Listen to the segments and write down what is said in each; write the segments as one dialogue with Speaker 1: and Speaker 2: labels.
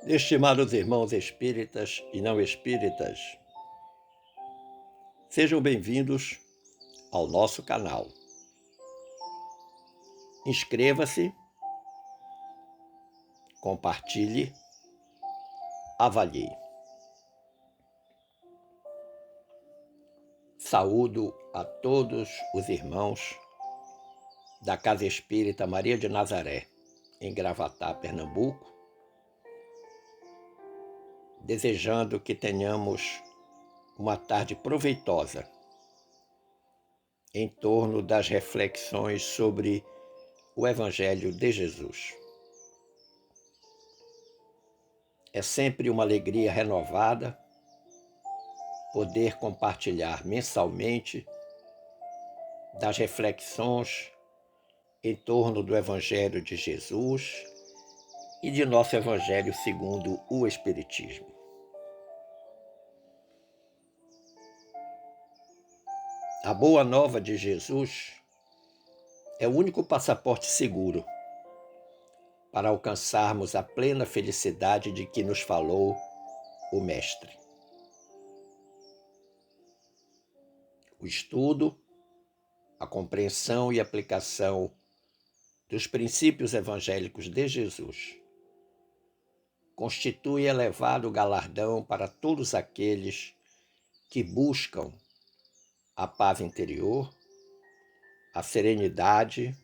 Speaker 1: Estimados irmãos espíritas e não espíritas, sejam bem-vindos ao nosso canal. Inscreva-se, compartilhe, avalie. Saúdo a todos os irmãos da Casa Espírita Maria de Nazaré, em Gravatá, Pernambuco, desejando que tenhamos uma tarde proveitosa em torno das reflexões sobre o Evangelho de Jesus. É sempre uma alegria renovada poder compartilhar mensalmente das reflexões em torno do Evangelho de Jesus e de nosso Evangelho segundo o Espiritismo. A boa nova de Jesus é o único passaporte seguro para alcançarmos a plena felicidade de que nos falou o Mestre. O estudo, a compreensão e aplicação dos princípios evangélicos de Jesus constitui elevado galardão para todos aqueles que buscam a paz interior, a serenidade,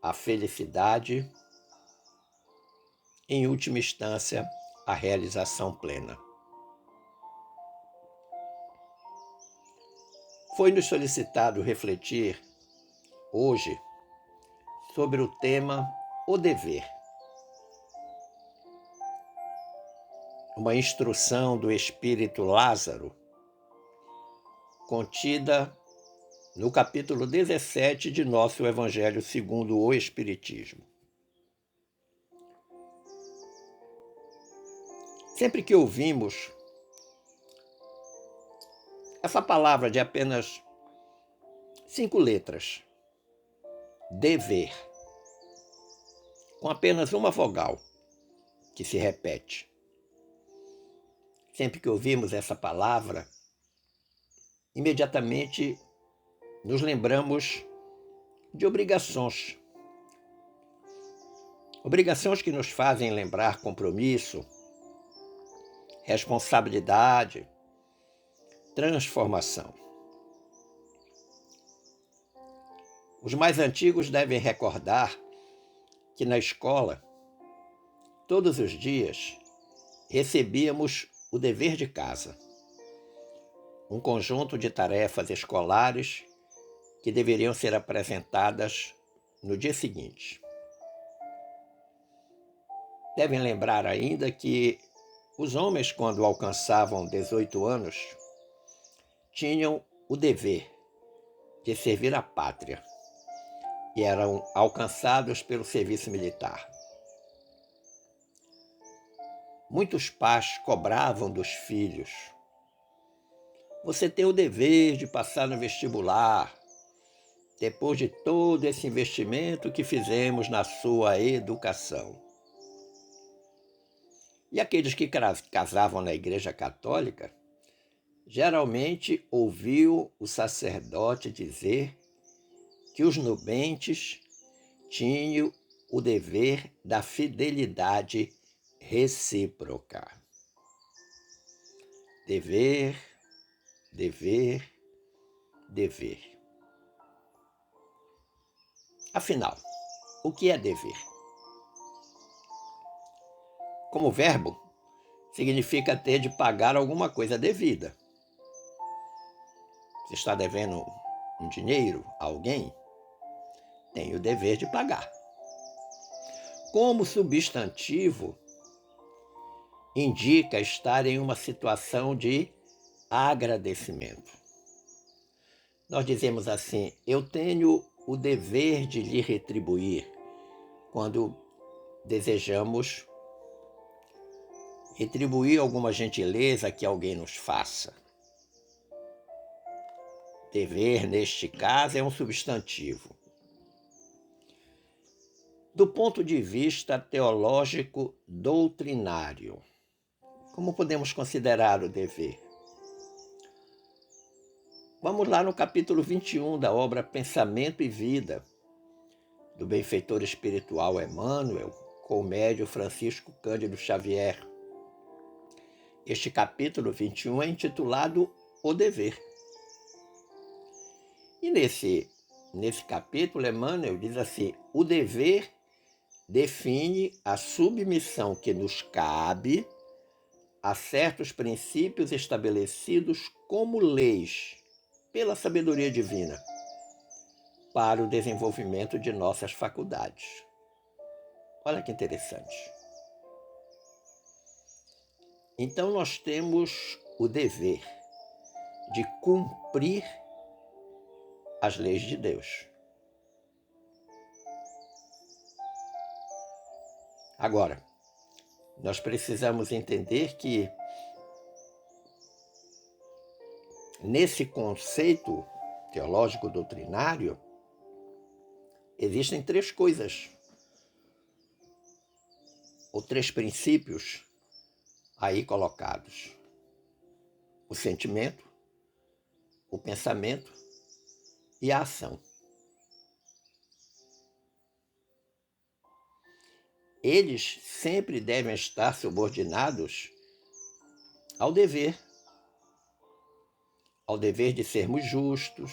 Speaker 1: a felicidade, em última instância, a realização plena. Foi-nos solicitado refletir hoje sobre o tema O Dever. Uma instrução do Espírito Lázaro, contida no capítulo 17 de nosso Evangelho segundo o Espiritismo. Sempre que ouvimos essa palavra de apenas 5 letras, dever, com apenas uma vogal que se repete. Sempre que ouvimos essa palavra, imediatamente nos lembramos de obrigações. Obrigações que nos fazem lembrar compromisso, responsabilidade, transformação. Os mais antigos devem recordar que na escola, todos os dias, recebíamos o dever de casa, um conjunto de tarefas escolares que deveriam ser apresentadas no dia seguinte. Devem lembrar ainda que os homens, quando alcançavam 18 anos, tinham o dever de servir à pátria e eram alcançados pelo serviço militar. Muitos pais cobravam dos filhos: você tem o dever de passar no vestibular, depois de todo esse investimento que fizemos na sua educação. E aqueles que casavam na Igreja Católica, geralmente ouviam o sacerdote dizer que os nubentes tinham o dever da fidelidade recíproca. Dever, dever, dever. Afinal, o que é dever? Como verbo, significa ter de pagar alguma coisa devida. Você está devendo um dinheiro a alguém? Tem o dever de pagar. Como substantivo, indica estar em uma situação de agradecimento. Nós dizemos assim: eu tenho o dever de lhe retribuir, quando desejamos retribuir alguma gentileza que alguém nos faça. Dever, neste caso, é um substantivo. Do ponto de vista teológico doutrinário, como podemos considerar o dever? Vamos lá no capítulo 21 da obra Pensamento e Vida, do benfeitor espiritual Emmanuel, com o médium Francisco Cândido Xavier. Este capítulo 21 é intitulado O Dever. E nesse capítulo, Emmanuel diz assim: o dever define a submissão que nos cabe a certos princípios estabelecidos como leis pela sabedoria divina para o desenvolvimento de nossas faculdades. Olha que interessante. Então nós temos o dever de cumprir as leis de Deus. Agora, nós precisamos entender que nesse conceito teológico doutrinário existem três coisas, ou três princípios aí colocados: o sentimento, o pensamento e a ação. Eles sempre devem estar subordinados ao dever de sermos justos,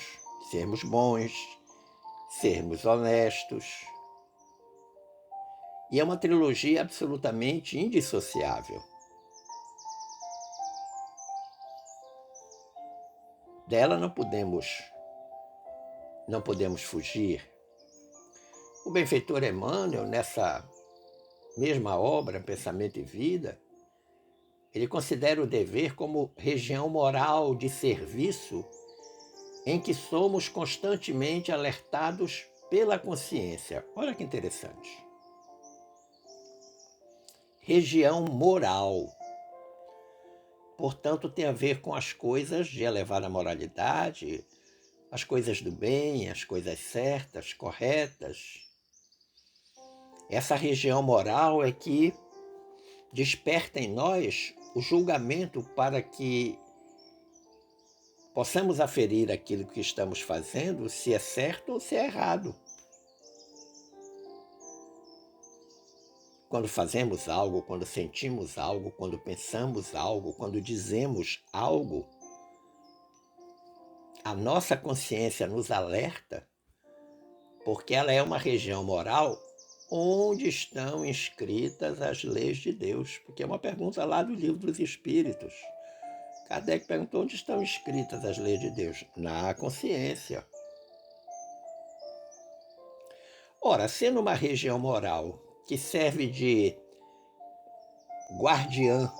Speaker 1: sermos bons, sermos honestos. E é uma trilogia absolutamente indissociável. Dela não podemos fugir. O benfeitor Emmanuel, nessa mesma obra, Pensamento e Vida, ele considera o dever como região moral de serviço em que somos constantemente alertados pela consciência. Olha que interessante. Região moral. Portanto, tem a ver com as coisas de elevada moralidade, as coisas do bem, as coisas certas, corretas. Essa região moral é que desperta em nós o julgamento para que possamos aferir aquilo que estamos fazendo, se é certo ou se é errado. Quando fazemos algo, quando sentimos algo, quando pensamos algo, quando dizemos algo, a nossa consciência nos alerta, porque ela é uma região moral onde estão inscritas as leis de Deus. Porque é uma pergunta lá do Livro dos Espíritos. Kardec perguntou: onde estão escritas as leis de Deus? Na consciência. Ora, sendo uma região moral que serve de guardiã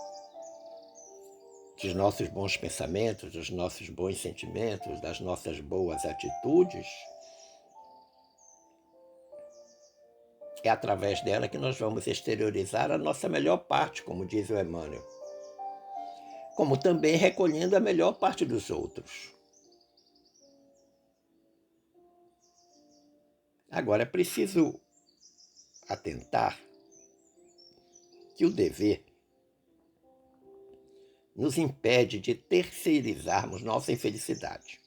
Speaker 1: dos nossos bons pensamentos, dos nossos bons sentimentos, das nossas boas atitudes, é através dela que nós vamos exteriorizar a nossa melhor parte, como diz o Emmanuel, como também recolhendo a melhor parte dos outros. Agora, é preciso atentar que o dever nos impede de terceirizarmos nossa infelicidade,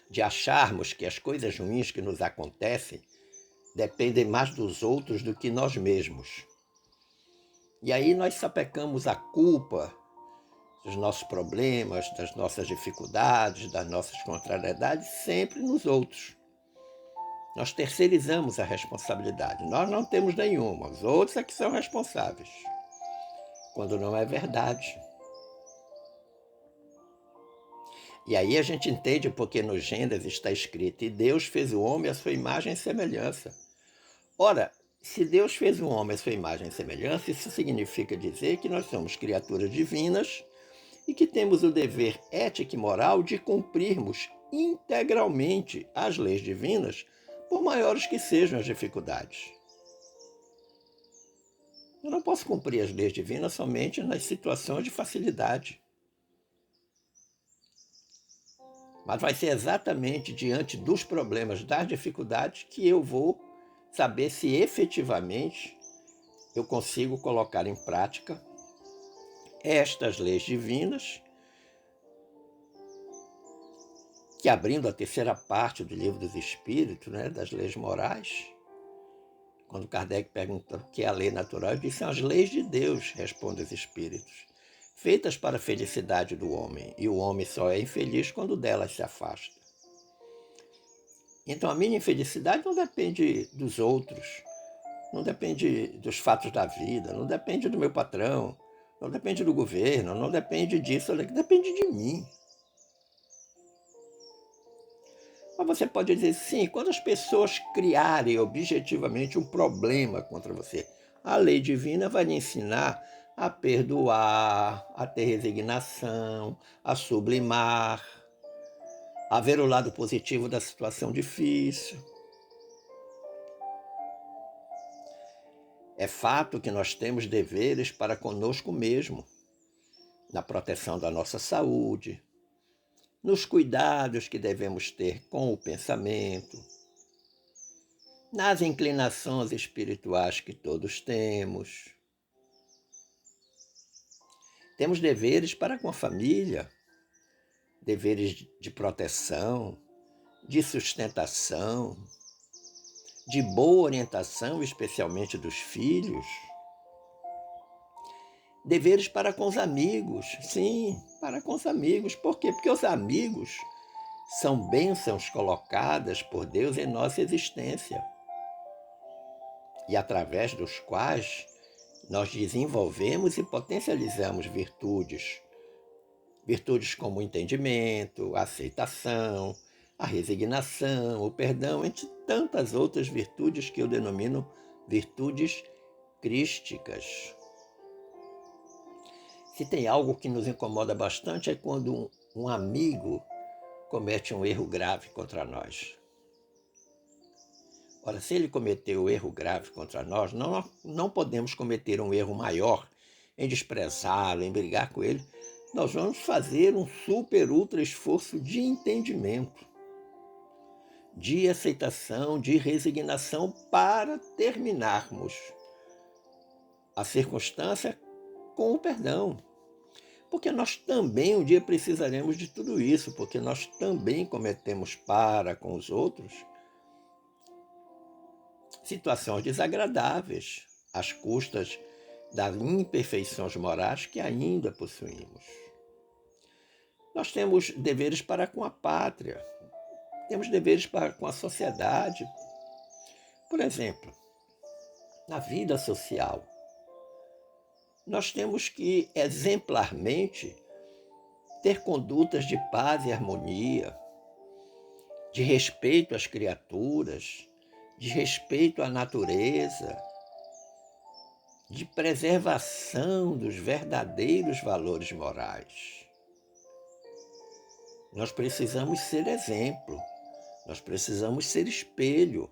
Speaker 1: de acharmos que as coisas ruins que nos acontecem dependem mais dos outros do que nós mesmos. E aí nós sapecamos a culpa dos nossos problemas, das nossas dificuldades, das nossas contrariedades, sempre nos outros. Nós terceirizamos a responsabilidade. Nós não temos nenhuma, os outros é que são responsáveis. Quando não é verdade. E aí a gente entende porque no Gênesis está escrito: e Deus fez o homem à sua imagem e semelhança. Ora, se Deus fez o homem à sua imagem e semelhança, isso significa dizer que nós somos criaturas divinas e que temos o dever ético e moral de cumprirmos integralmente as leis divinas, por maiores que sejam as dificuldades. Eu não posso cumprir as leis divinas somente nas situações de facilidade. Mas vai ser exatamente diante dos problemas, das dificuldades, que eu vou saber se efetivamente eu consigo colocar em prática estas leis divinas, que abrindo a terceira parte do Livro dos Espíritos, né, das leis morais, quando Kardec pergunta o que é a lei natural, ele diz: são as leis de Deus, respondem os Espíritos, feitas para a felicidade do homem, e o homem só é infeliz quando delas se afasta. Então a minha infelicidade não depende dos outros, não depende dos fatos da vida, não depende do meu patrão, não depende do governo, não depende disso, depende de mim. Mas você pode dizer, sim, quando as pessoas criarem objetivamente um problema contra você, a lei divina vai lhe ensinar a perdoar, a ter resignação, a sublimar, a ver o lado positivo da situação difícil. É fato que nós temos deveres para conosco mesmo, na proteção da nossa saúde, nos cuidados que devemos ter com o pensamento, nas inclinações espirituais que todos temos. Temos deveres para com a família, deveres de proteção, de sustentação, de boa orientação, especialmente dos filhos. Deveres para com os amigos, sim, para com os amigos. Por quê? Porque os amigos são bênçãos colocadas por Deus em nossa existência e através dos quais nós desenvolvemos e potencializamos virtudes. Virtudes como o entendimento, a aceitação, a resignação, o perdão, entre tantas outras virtudes que eu denomino virtudes crísticas. Se tem algo que nos incomoda bastante é quando um amigo comete um erro grave contra nós. Ora, se ele cometeu um erro grave contra nós, não podemos cometer um erro maior em desprezá-lo, em brigar com ele. Nós vamos fazer um super ultra esforço de entendimento, de aceitação, de resignação para terminarmos a circunstância com o perdão. Porque nós também um dia precisaremos de tudo isso, porque nós também cometemos para com os outros situações desagradáveis, às custas das imperfeições morais que ainda possuímos. Nós temos deveres para com a pátria, temos deveres para com a sociedade. Por exemplo, na vida social, nós temos que exemplarmente ter condutas de paz e harmonia, de respeito às criaturas, de respeito à natureza, de preservação dos verdadeiros valores morais. Nós precisamos ser exemplo, nós precisamos ser espelho.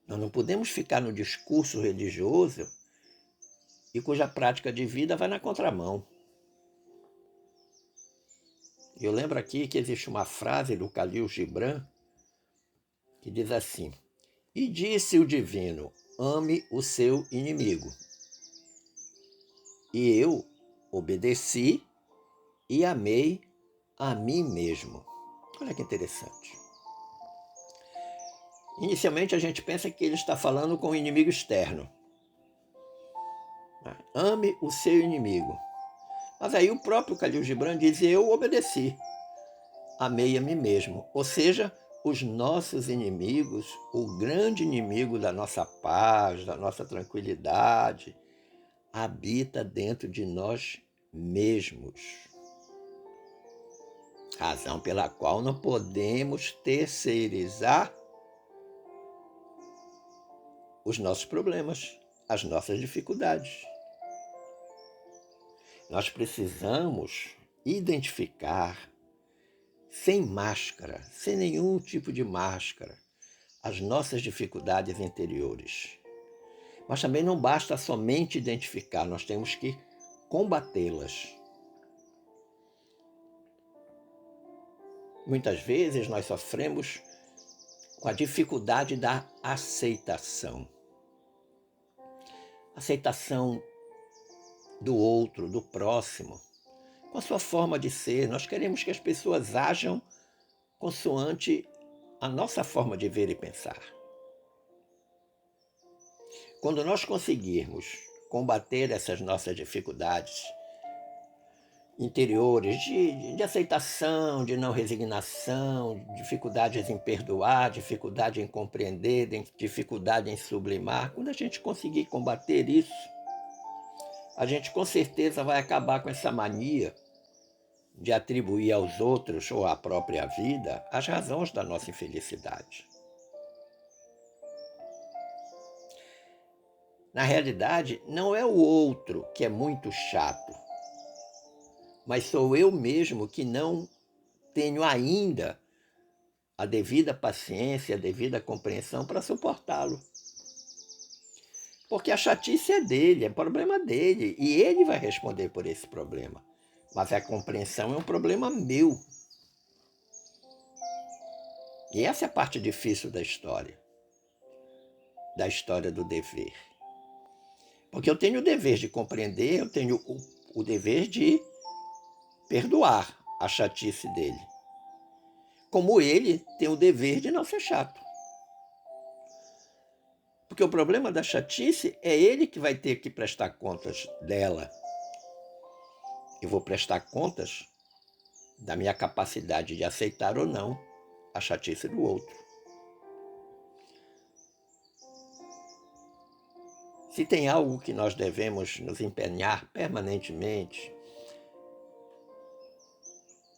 Speaker 1: Nós não podemos ficar no discurso religioso e cuja prática de vida vai na contramão. Eu lembro aqui que existe uma frase do Khalil Gibran que diz assim: e disse o divino, ame o seu inimigo. E eu obedeci e amei a mim mesmo. Olha que interessante. Inicialmente a gente pensa que ele está falando com o inimigo externo. Ame o seu inimigo. Mas aí o próprio Khalil Gibran diz: eu obedeci, amei a mim mesmo. Ou seja, os nossos inimigos, o grande inimigo da nossa paz, da nossa tranquilidade, habita dentro de nós mesmos. Razão pela qual não podemos terceirizar os nossos problemas, as nossas dificuldades. Nós precisamos identificar, sem máscara, sem nenhum tipo de máscara, as nossas dificuldades interiores. Mas também não basta somente identificar, nós temos que combatê-las. Muitas vezes nós sofremos com a dificuldade da aceitação. Aceitação do outro, do próximo, com a sua forma de ser. Nós queremos que as pessoas ajam consoante a nossa forma de ver e pensar. Quando nós conseguirmos combater essas nossas dificuldades interiores de aceitação, de não resignação, dificuldades em perdoar, dificuldade em compreender, dificuldade em sublimar, quando a gente conseguir combater isso, a gente com certeza vai acabar com essa mania de atribuir aos outros ou à própria vida as razões da nossa infelicidade. Na realidade, não é o outro que é muito chato, mas sou eu mesmo que não tenho ainda a devida paciência, a devida compreensão para suportá-lo. Porque a chatice é dele, é problema dele, e ele vai responder por esse problema. Mas a compreensão é um problema meu. E essa é a parte difícil da história do dever. Porque eu tenho o dever de compreender, eu tenho o dever de perdoar a chatice dele. Como ele tem o dever de não ser chato. Porque o problema da chatice é ele que vai ter que prestar contas dela. Eu vou prestar contas da minha capacidade de aceitar ou não a chatice do outro. Se tem algo que nós devemos nos empenhar permanentemente,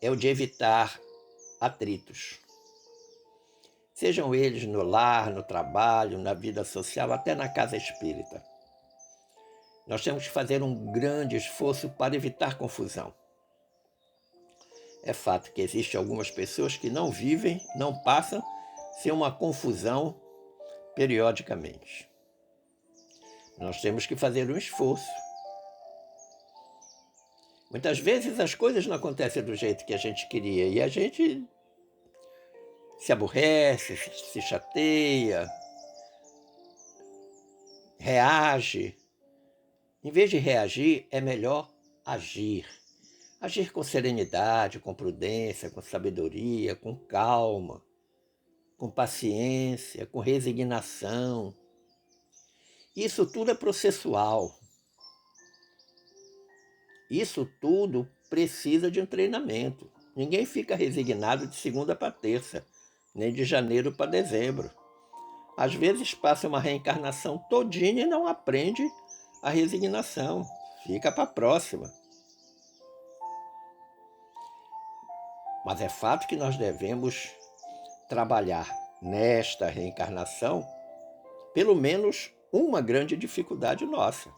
Speaker 1: é o de evitar atritos. Sejam eles no lar, no trabalho, na vida social, até na casa espírita. Nós temos que fazer um grande esforço para evitar confusão. É fato que existem algumas pessoas que não vivem, não passam sem uma confusão periodicamente. Nós temos que fazer um esforço. Muitas vezes as coisas não acontecem do jeito que a gente queria e a gente se aborrece, se chateia, reage. Em vez de reagir, é melhor agir. Agir com serenidade, com prudência, com sabedoria, com calma, com paciência, com resignação. Isso tudo é processual. Isso tudo precisa de um treinamento. Ninguém fica resignado de segunda para terça, nem de janeiro para dezembro. Às vezes passa uma reencarnação todinha e não aprende a resignação. Fica para a próxima. Mas é fato que nós devemos trabalhar nesta reencarnação pelo menos uma grande dificuldade nossa.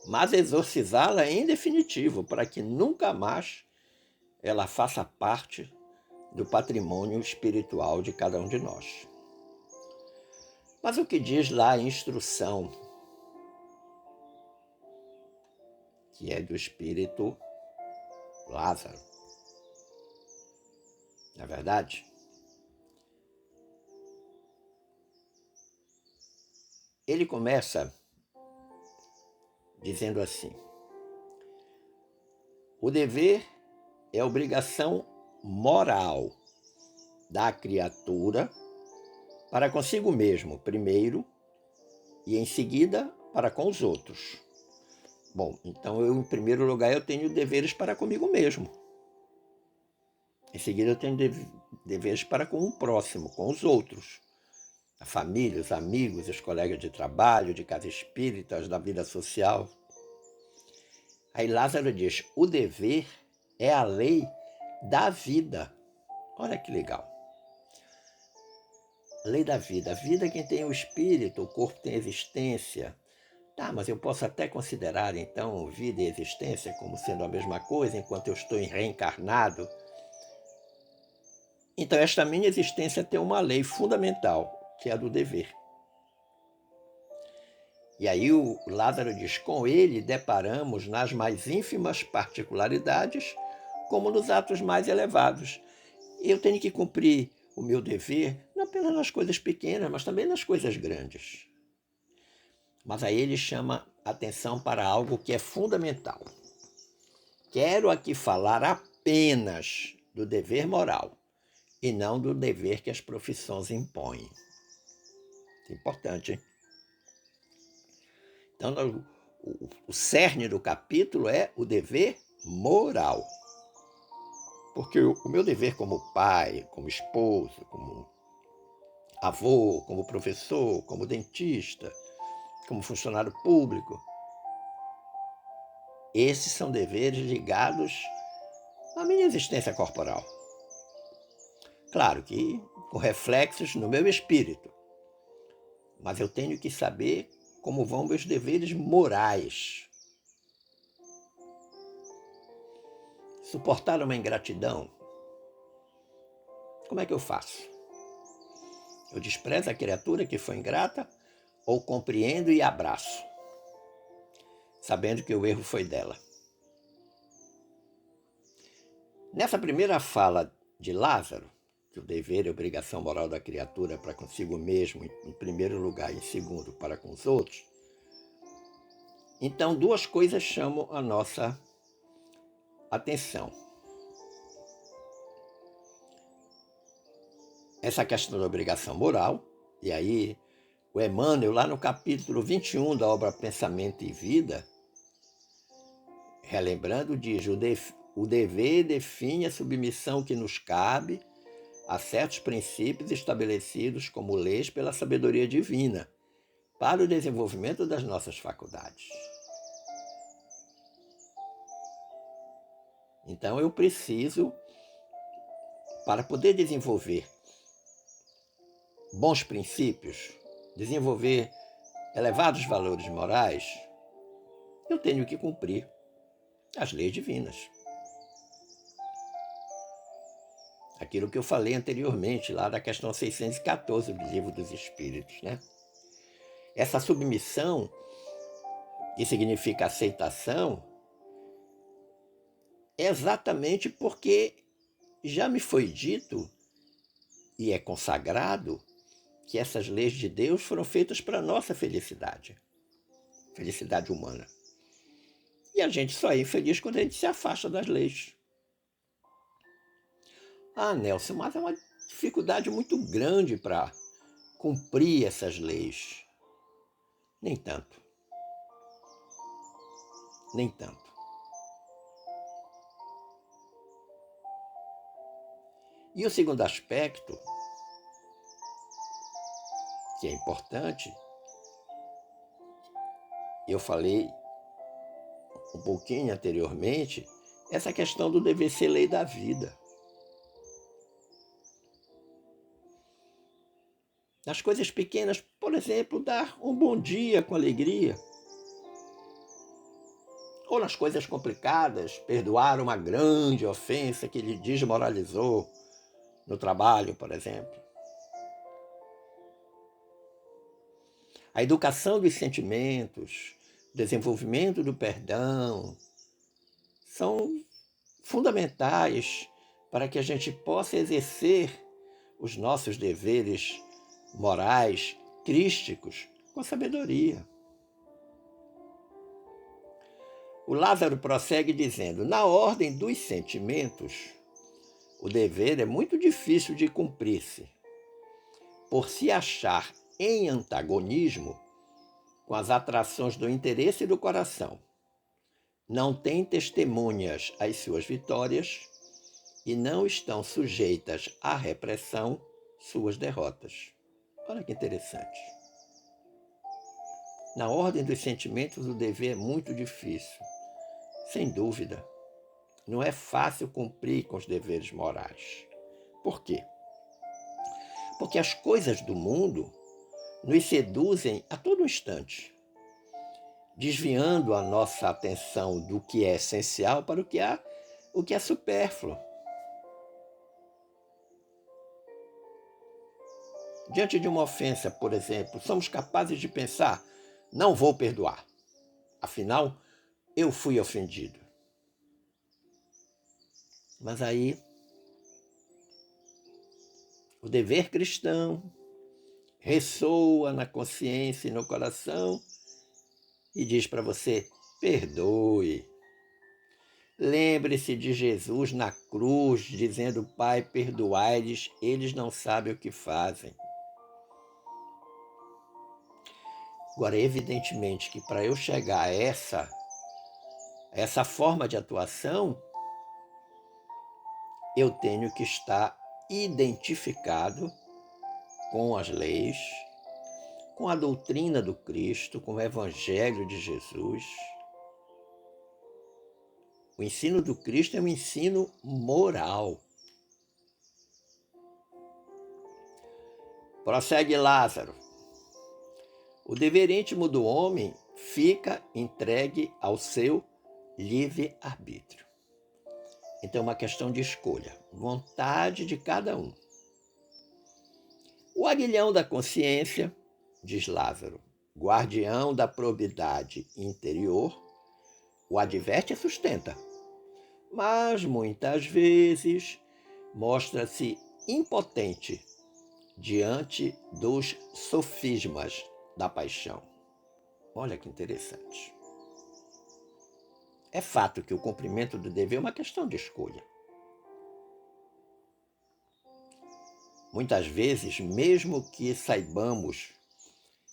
Speaker 1: Mas exorcizá-la em definitivo, para que nunca mais ela faça parte do patrimônio espiritual de cada um de nós. Mas o que diz lá a instrução, que é do espírito Lázaro? Não é verdade? Ele começa dizendo assim: o dever é obrigação moral da criatura para consigo mesmo, primeiro, e em seguida para com os outros. Bom, então em primeiro lugar, eu tenho deveres para comigo mesmo. Em seguida, eu tenho deveres para com o próximo, com os outros. A família, os amigos, os colegas de trabalho, de casa espírita, da vida social. Aí Lázaro diz: o dever é a lei da vida. Olha que legal. Lei da vida. A vida é quem tem o espírito, o corpo tem existência. Tá, mas eu posso até considerar, então, vida e existência como sendo a mesma coisa, enquanto eu estou reencarnado. Então, esta minha existência tem uma lei fundamental, que é a do dever. E aí o Lázaro diz: com ele deparamos nas mais ínfimas particularidades, como nos atos mais elevados. Eu tenho que cumprir o meu dever, não apenas nas coisas pequenas, mas também nas coisas grandes. Mas aí ele chama atenção para algo que é fundamental. Quero aqui falar apenas do dever moral e não do dever que as profissões impõem. Isso é importante, hein? Então, o cerne do capítulo é o dever moral. Porque o meu dever como pai, como esposo, como avô, como professor, como dentista, como funcionário público, esses são deveres ligados à minha existência corporal. Claro que com reflexos no meu espírito, mas eu tenho que saber como vão meus deveres morais. Suportar uma ingratidão, como é que eu faço? Eu desprezo a criatura que foi ingrata ou compreendo e abraço, sabendo que o erro foi dela? Nessa primeira fala de Lázaro, que o dever e obrigação moral da criatura é para consigo mesmo, em primeiro lugar, e em segundo, para com os outros, então duas coisas chamam a nossa atenção. Essa questão da obrigação moral, e aí o Emmanuel, lá no capítulo 21 da obra Pensamento e Vida, relembrando, diz: o dever define a submissão que nos cabe a certos princípios estabelecidos como leis pela sabedoria divina, para o desenvolvimento das nossas faculdades. Então eu preciso, para poder desenvolver bons princípios, desenvolver elevados valores morais, eu tenho que cumprir as leis divinas. Aquilo que eu falei anteriormente, lá da questão 614 do Livro dos Espíritos, né? Essa submissão, que significa aceitação, é exatamente porque já me foi dito e é consagrado que essas leis de Deus foram feitas para a nossa felicidade, felicidade humana. E a gente só é infeliz quando a gente se afasta das leis. Ah, Nelson, mas é uma dificuldade muito grande para cumprir essas leis. Nem tanto. Nem tanto. E o segundo aspecto, que é importante, eu falei um pouquinho anteriormente, essa questão do dever ser lei da vida. Nas coisas pequenas, por exemplo, dar um bom dia com alegria. Ou nas coisas complicadas, perdoar uma grande ofensa que lhe desmoralizou no trabalho, por exemplo. A educação dos sentimentos, desenvolvimento do perdão, são fundamentais para que a gente possa exercer os nossos deveres morais, crísticos, com sabedoria. O Lázaro prossegue dizendo: na ordem dos sentimentos, o dever é muito difícil de cumprir-se, por se achar em antagonismo com as atrações do interesse e do coração. Não tem testemunhas às suas vitórias e não estão sujeitas à repressão suas derrotas. Olha que interessante. Na ordem dos sentimentos, o dever é muito difícil. Sem dúvida, não é fácil cumprir com os deveres morais. Por quê? Porque as coisas do mundo nos seduzem a todo instante, desviando a nossa atenção do que é essencial para o que é supérfluo. Diante de uma ofensa, por exemplo, somos capazes de pensar: não vou perdoar, afinal, eu fui ofendido. Mas aí, O dever cristão ressoa na consciência e no coração e diz para você: perdoe. Lembre-se de Jesus na cruz, dizendo: Pai, perdoai-lhes, eles não sabem o que fazem. Agora, evidentemente que para eu chegar a essa forma de atuação, eu tenho que estar identificado com as leis, com a doutrina do Cristo, com o Evangelho de Jesus. O ensino do Cristo é um ensino moral. Prossegue Lázaro. O dever íntimo do homem fica entregue ao seu livre-arbítrio. Então é uma questão de escolha, vontade de cada um. O aguilhão da consciência, diz Lázaro, guardião da probidade interior, o adverte e sustenta, mas muitas vezes mostra-se impotente diante dos sofismas da paixão. Olha que interessante. É fato que o cumprimento do dever é uma questão de escolha. Muitas vezes, mesmo que saibamos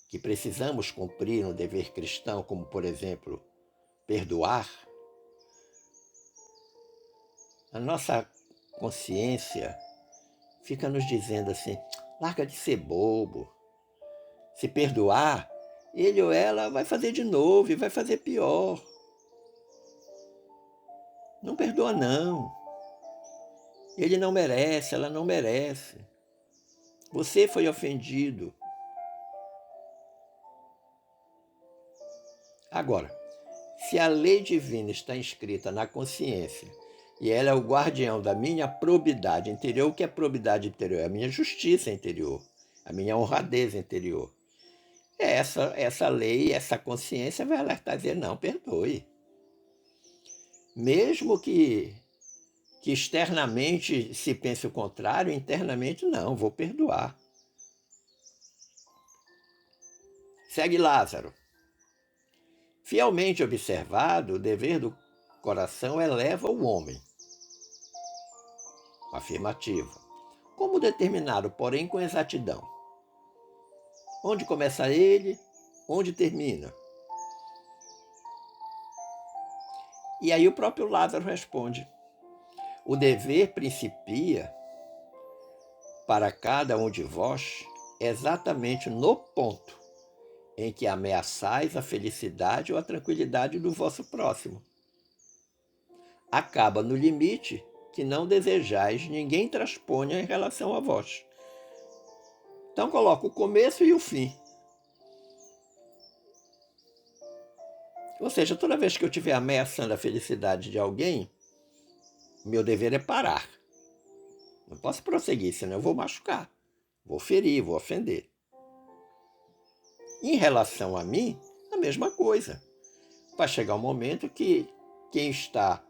Speaker 1: que precisamos cumprir um dever cristão, como, por exemplo, perdoar, a nossa consciência fica nos dizendo assim: larga de ser bobo. Se perdoar, ele ou ela vai fazer de novo e vai fazer pior. Não perdoa, não. Ele não merece, ela não merece. Você foi ofendido. Agora, se a lei divina está inscrita na consciência e ela é o guardião da minha probidade interior, o que é probidade interior? É a minha justiça interior, a minha honradez interior. Essa lei, essa consciência vai alertar e dizer: não, perdoe. Mesmo que externamente se pense o contrário, internamente não, vou perdoar. Segue Lázaro. Fielmente observado, o dever do coração eleva o homem. Afirmativa. Como determinado, porém, com exatidão? Onde começa ele, onde termina? E aí o próprio Lázaro responde: o dever principia para cada um de vós exatamente no ponto em que ameaçais a felicidade ou a tranquilidade do vosso próximo. Acaba no limite que não desejais ninguém transponha em relação a vós. Então coloca o começo e o fim. Ou seja, toda vez que eu estiver ameaçando a felicidade de alguém, meu dever é parar. Não posso prosseguir, senão eu vou machucar, vou ferir, vou ofender. Em relação a mim, a mesma coisa. Vai chegar um momento que quem está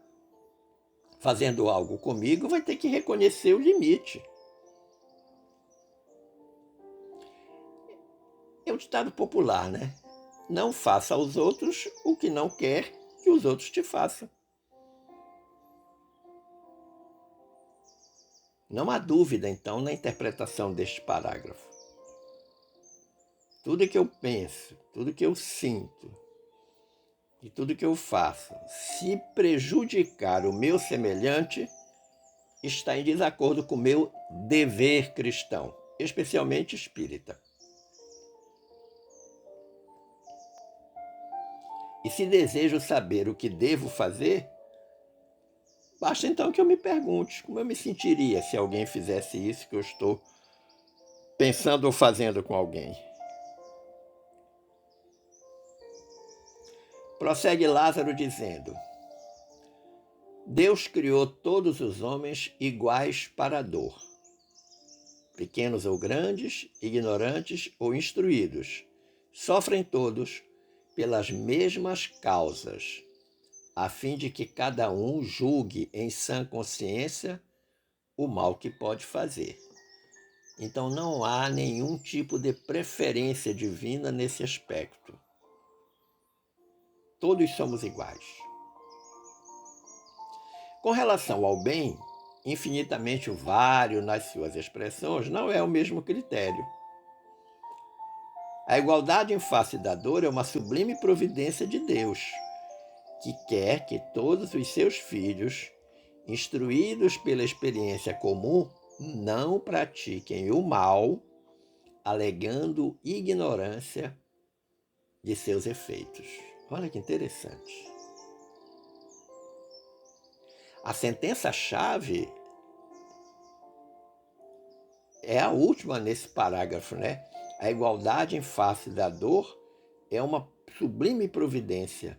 Speaker 1: fazendo algo comigo vai ter que reconhecer o limite. É um ditado popular, né? Não faça aos outros o que não quer que os outros te façam. Não há dúvida, então, na interpretação deste parágrafo. Tudo que eu penso, tudo que eu sinto e tudo que eu faço, se prejudicar o meu semelhante, está em desacordo com o meu dever cristão, especialmente espírita. E se desejo saber o que devo fazer, basta então que eu me pergunte como eu me sentiria se alguém fizesse isso que eu estou pensando ou fazendo com alguém. Prossegue Lázaro dizendo: Deus criou todos os homens iguais para a dor, pequenos ou grandes, ignorantes ou instruídos, sofrem todos pelas mesmas causas, a fim de que cada um julgue em sã consciência o mal que pode fazer. Então não há nenhum tipo de preferência divina nesse aspecto. Todos somos iguais. Com relação ao bem, infinitamente vário nas suas expressões, não é o mesmo critério. A igualdade em face da dor é uma sublime providência de Deus, que quer que todos os seus filhos, instruídos pela experiência comum, não pratiquem o mal, alegando ignorância de seus efeitos. Olha que interessante. A sentença-chave é a última nesse parágrafo, né? A igualdade em face da dor é uma sublime providência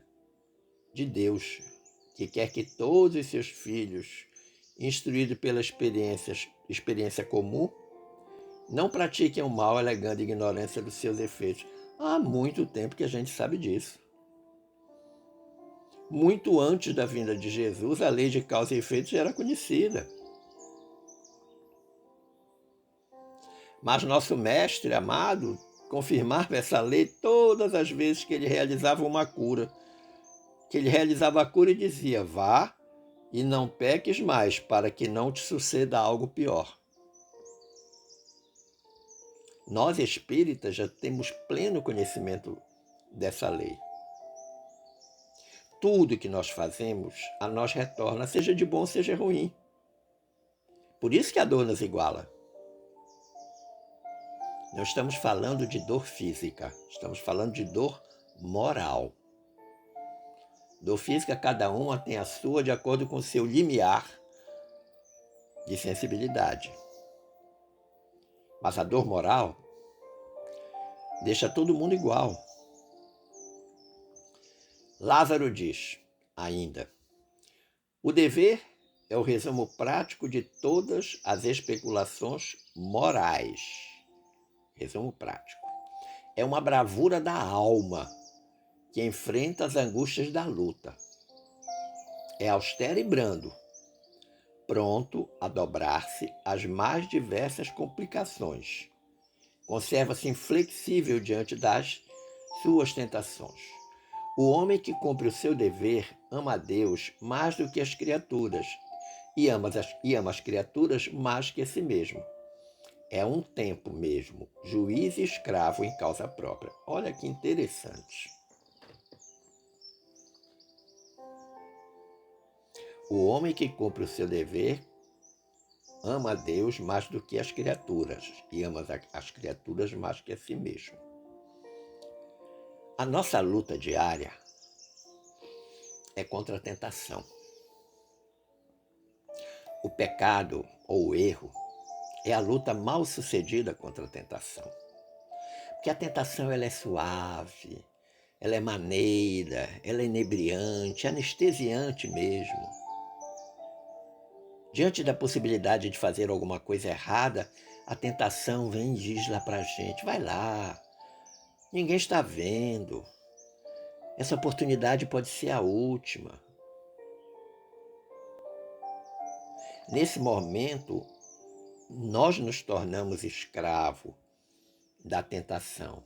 Speaker 1: de Deus, que quer que todos os seus filhos, instruídos pela experiência comum, não pratiquem o mal alegando ignorância dos seus efeitos. Há muito tempo que a gente sabe disso. Muito antes da vinda de Jesus, a lei de causa e efeito já era conhecida. Mas nosso mestre amado confirmava essa lei todas as vezes que ele realizava uma cura. Que ele realizava a cura e dizia: vá e não peques mais, para que não te suceda algo pior. Nós espíritas já temos pleno conhecimento dessa lei. Tudo que nós fazemos, a nós retorna, seja de bom, seja ruim. Por isso que a dor nos iguala. Não estamos falando de dor física, estamos falando de dor moral. Dor física, cada uma tem a sua de acordo com o seu limiar de sensibilidade. Mas a dor moral deixa todo mundo igual. Lázaro diz ainda: o dever é o resumo prático de todas as especulações morais. Resumo prático. É uma bravura da alma que enfrenta as angústias da luta. É austero e brando, pronto a dobrar-se às mais diversas complicações. Conserva-se inflexível diante das suas tentações. O homem que cumpre o seu dever ama a Deus mais do que as criaturas e ama as criaturas mais que a si mesmo. É um tempo mesmo, juiz e escravo em causa própria. Olha que interessante. O homem que cumpre o seu dever ama a Deus mais do que as criaturas e ama as criaturas mais que a si mesmo. A nossa luta diária é contra a tentação. O pecado ou o erro é a luta mal sucedida contra a tentação. Porque a tentação ela é suave, ela é maneira, ela é inebriante, anestesiante mesmo. Diante da possibilidade de fazer alguma coisa errada, a tentação vem e diz lá pra gente: vai lá, ninguém está vendo. Essa oportunidade pode ser a última. Nesse momento, nós nos tornamos escravo da tentação.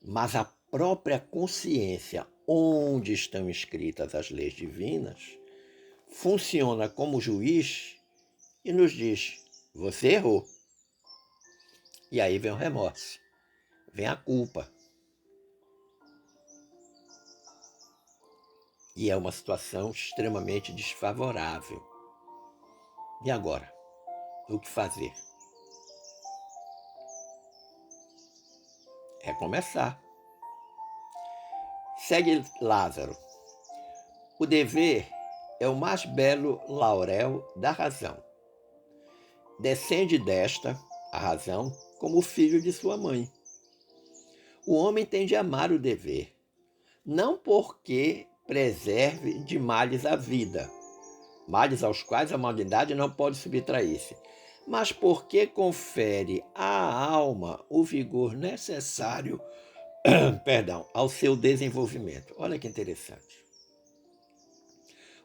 Speaker 1: Mas a própria consciência, onde estão escritas as leis divinas, funciona como juiz e nos diz: você errou. E aí vem o remorso, vem a culpa. E é uma situação extremamente desfavorável. E agora? O que fazer? Recomeçar. Segue Lázaro. O dever é o mais belo laurel da razão. Descende desta, a razão, como o filho de sua mãe. O homem tem de amar o dever, não porque preserve de males a vida, males aos quais a humanidade não pode subtrair-se, mas porque confere à alma o vigor necessário, ao seu desenvolvimento. Olha que interessante.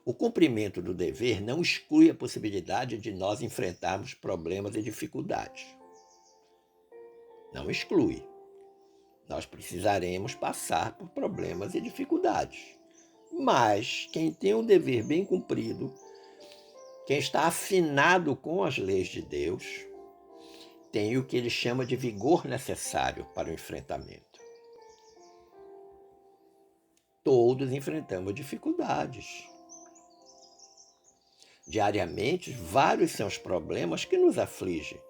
Speaker 1: O cumprimento do dever não exclui a possibilidade de nós enfrentarmos problemas e dificuldades. Não exclui. Nós precisaremos passar por problemas e dificuldades. Mas quem tem o dever bem cumprido, quem está afinado com as leis de Deus, tem o que ele chama de vigor necessário para o enfrentamento. Todos enfrentamos dificuldades. Diariamente, vários são os problemas que nos afligem.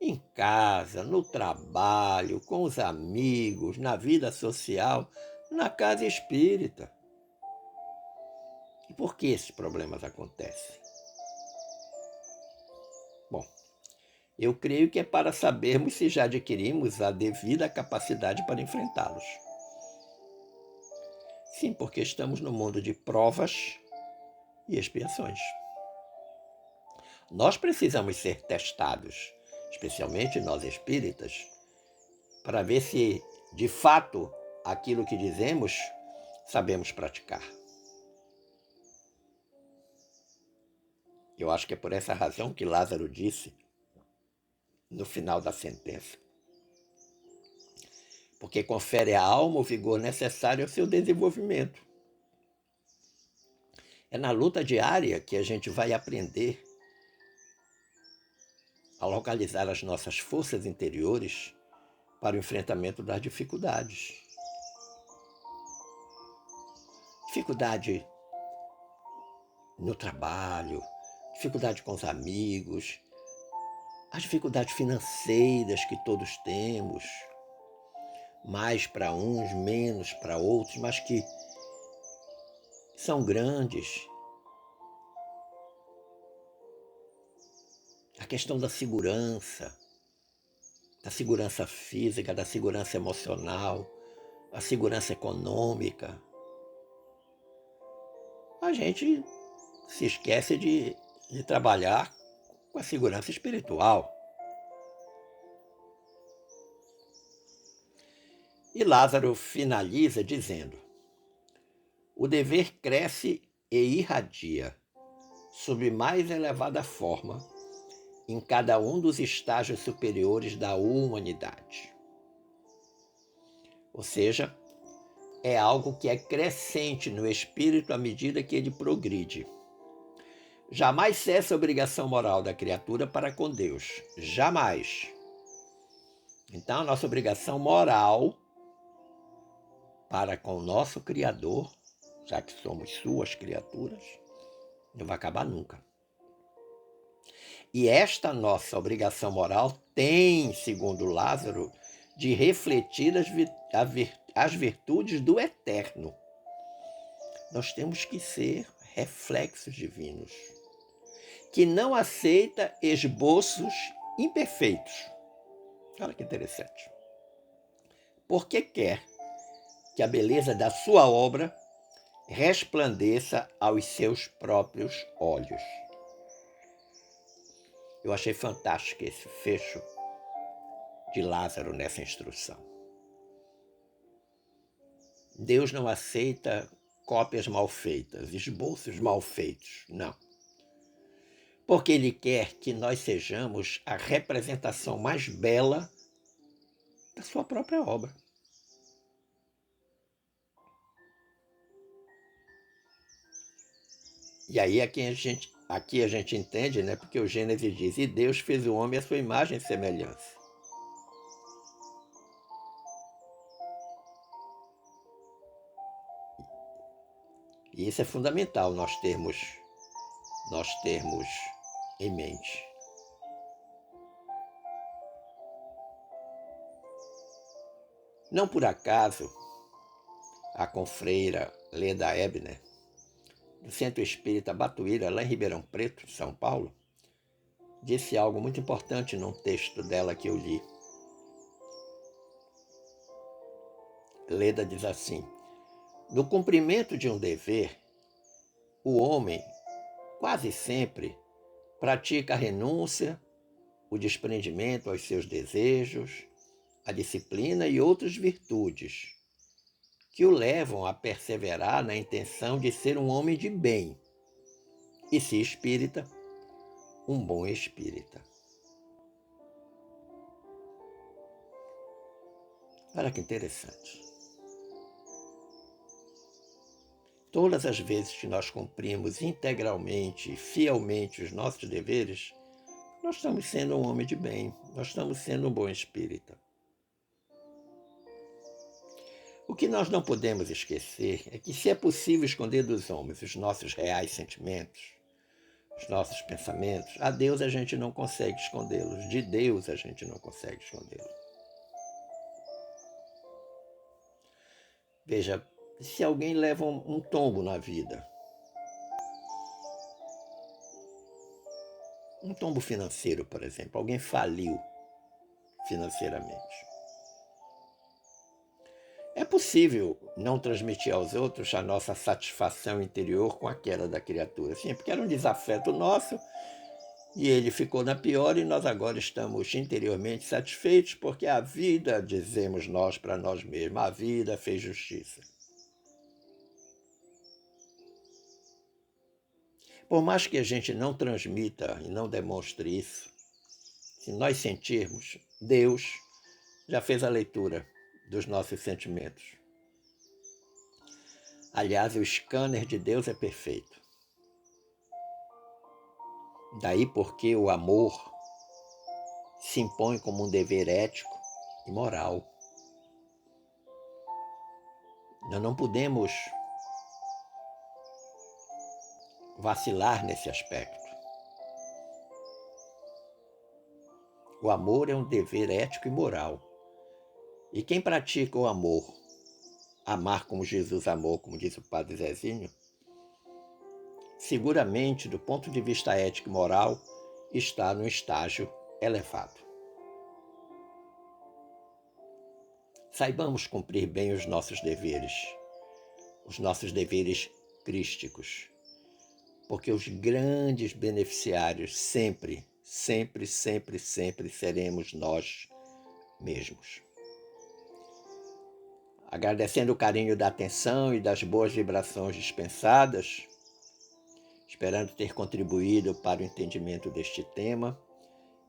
Speaker 1: Em casa, no trabalho, com os amigos, na vida social, na casa espírita. E por que esses problemas acontecem? Bom, eu creio que é para sabermos se já adquirimos a devida capacidade para enfrentá-los. Sim, porque estamos no mundo de provas e expiações. Nós precisamos ser testados, especialmente nós espíritas, para ver se, de fato, aquilo que dizemos, sabemos praticar. Eu acho que é por essa razão que Lázaro disse no final da sentença. Porque confere à alma o vigor necessário ao seu desenvolvimento. É na luta diária que a gente vai aprender a localizar as nossas forças interiores para o enfrentamento das dificuldades. Dificuldade no trabalho, dificuldade com os amigos, as dificuldades financeiras que todos temos, mais para uns, menos para outros, mas que são grandes. A questão da segurança física, da segurança emocional, a segurança econômica. A gente se esquece de trabalhar com a segurança espiritual. E Lázaro finaliza dizendo: o dever cresce e irradia, sob mais elevada forma, em cada um dos estágios superiores da humanidade. Ou seja, é algo que é crescente no espírito à medida que ele progride. Jamais cessa a obrigação moral da criatura para com Deus. Jamais. Então, a nossa obrigação moral para com o nosso Criador, já que somos suas criaturas, não vai acabar nunca. E esta nossa obrigação moral tem, segundo Lázaro, de refletir as virtudes do eterno. Nós temos que ser reflexos divinos, que não aceita esboços imperfeitos. Olha que interessante. Porque quer que a beleza da sua obra resplandeça aos seus próprios olhos. Eu achei fantástico esse fecho de Lázaro nessa instrução. Deus não aceita cópias mal feitas, esboços mal feitos, não. Porque Ele quer que nós sejamos a representação mais bela da sua própria obra. E aí aqui a gente entende, né? Porque o Gênesis diz: e Deus fez o homem à sua imagem e semelhança. E isso é fundamental nós termos em mente. Não por acaso, a confreira Leda Ebner, do Centro Espírita Batuíra, lá em Ribeirão Preto, São Paulo, disse algo muito importante num texto dela que eu li. Leda diz assim: no cumprimento de um dever, o homem, quase sempre, pratica a renúncia, o desprendimento aos seus desejos, a disciplina e outras virtudes que o levam a perseverar na intenção de ser um homem de bem, e, se espírita, um bom espírita. Olha que interessante. Todas as vezes que nós cumprimos integralmente e fielmente os nossos deveres, nós estamos sendo um homem de bem, nós estamos sendo um bom espírita. O que nós não podemos esquecer é que, se é possível esconder dos homens os nossos reais sentimentos, os nossos pensamentos, a Deus a gente não consegue escondê-los, de Deus a gente não consegue escondê-los. Veja, se alguém leva um tombo na vida, um tombo financeiro, por exemplo, alguém faliu financeiramente. É possível não transmitir aos outros a nossa satisfação interior com a queda da criatura. Sim, porque era um desafeto nosso e ele ficou na pior e nós agora estamos interiormente satisfeitos porque a vida, dizemos nós para nós mesmos, a vida fez justiça. Por mais que a gente não transmita e não demonstre isso, se nós sentirmos, Deus já fez a leitura dos nossos sentimentos. Aliás, o scanner de Deus é perfeito. Daí porque o amor se impõe como um dever ético e moral. Nós não podemos vacilar nesse aspecto. O amor é um dever ético e moral. E quem pratica o amor, amar como Jesus amou, como disse o padre Zezinho, seguramente, do ponto de vista ético e moral, está num estágio elevado. Saibamos cumprir bem os nossos deveres crísticos, porque os grandes beneficiários sempre seremos nós mesmos. Agradecendo o carinho da atenção e das boas vibrações dispensadas, esperando ter contribuído para o entendimento deste tema,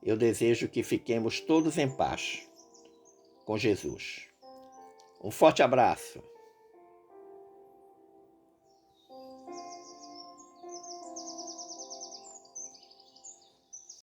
Speaker 1: eu desejo que fiquemos todos em paz com Jesus. Um forte abraço.